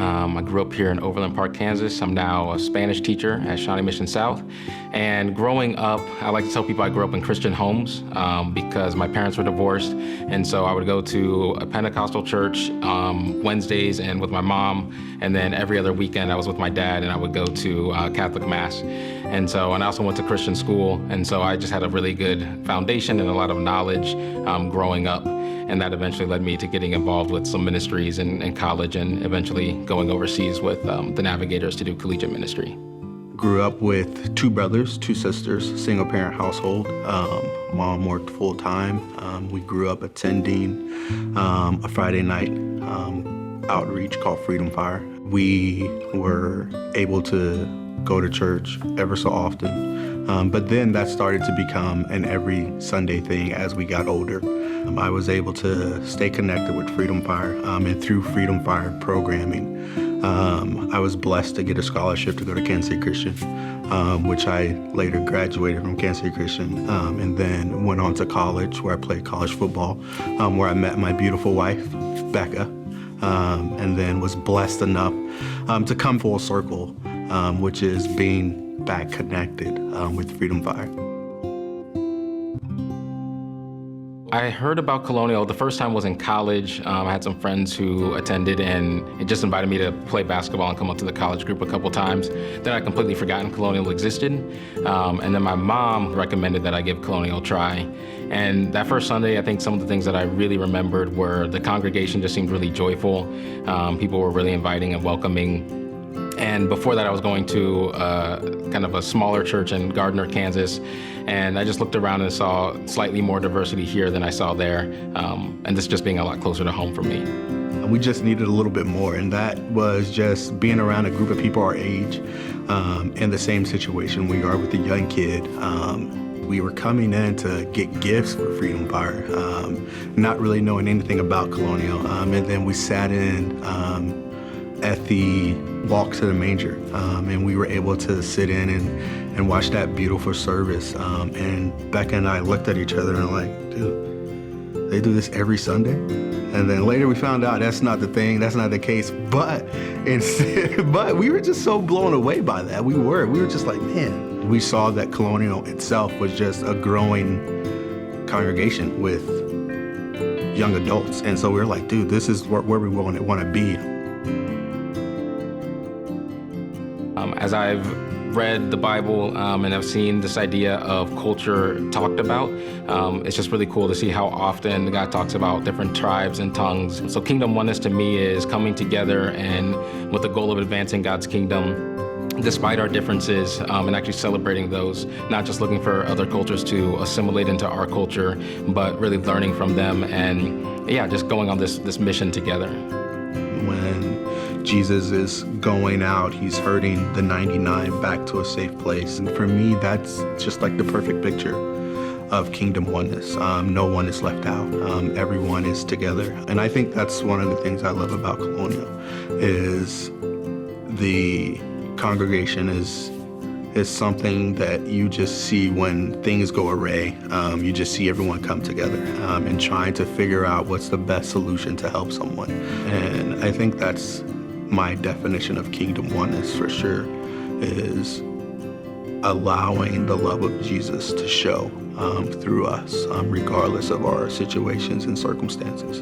I grew up here in Overland Park, Kansas. I'm now a Spanish teacher at Shawnee Mission South. And growing up, I like to tell people I grew up in Christian homes because my parents were divorced. And so I would go to a Pentecostal church Wednesdays and with my mom. And then every other weekend I was with my dad and I would go to Catholic Mass. And I also went to Christian school. And so I just had a really good foundation and a lot of knowledge growing up. And that eventually led me to getting involved with some ministries in college and eventually going overseas with the Navigators to do collegiate ministry. Grew up with two brothers, two sisters, single parent household. Mom worked full time. We grew up attending a Friday night outreach called Freedom Fire. We were able to go to church ever so often. But then that started to become an every Sunday thing as we got older. I was able to stay connected with Freedom Fire, and through Freedom Fire programming, I was blessed to get a scholarship to go to Kansas City Christian, which I later graduated from Kansas City Christian, and then went on to college where I played college football, where I met my beautiful wife, Becca, and then was blessed enough to come full circle, which is being back connected with Freedom Fire. I heard about Colonial, the first time was in college. I had some friends who attended and it just invited me to play basketball and come up to the college group a couple times. Then I completely forgotten Colonial existed. And then my mom recommended that I give Colonial a try. And that first Sunday, I think some of the things that I really remembered were the congregation just seemed really joyful. People were really inviting and welcoming. And before that, I was going to kind of a smaller church in Gardner, Kansas. And I just looked around and saw slightly more diversity here than I saw there. And this just being a lot closer to home for me. We just needed a little bit more, and that was just being around a group of people our age in the same situation we are with a young kid. We were coming in to get gifts for Freedom Fire, not really knowing anything about Colonial. And then we sat in at the Walk to the Manger, and we were able to sit in and watch that beautiful service. And Becca and I looked at each other and like, dude, they do this every Sunday? And then later we found out that's not the thing, that's not the case. But but we were just so blown away by that. We were just like, man. We saw that Colonial itself was just a growing congregation with young adults. And so we were like, dude, this is where we want to be. As I've read the Bible and I've seen this idea of culture talked about, it's just really cool to see how often God talks about different tribes and tongues. So Kingdom Oneness to me is coming together and with the goal of advancing God's kingdom despite our differences, and actually celebrating those, not just looking for other cultures to assimilate into our culture, but really learning from them and just going on this mission together. When Jesus is going out, he's herding the 99 back to a safe place. And for me, that's just like the perfect picture of Kingdom Oneness. No one is left out. Everyone is together. And I think that's one of the things I love about Colonial is the congregation is something that you just see when things go awry. You just see everyone come together and trying to figure out what's the best solution to help someone. And I think that's my definition of Kingdom Oneness for sure, is allowing the love of Jesus to show through us, regardless of our situations and circumstances.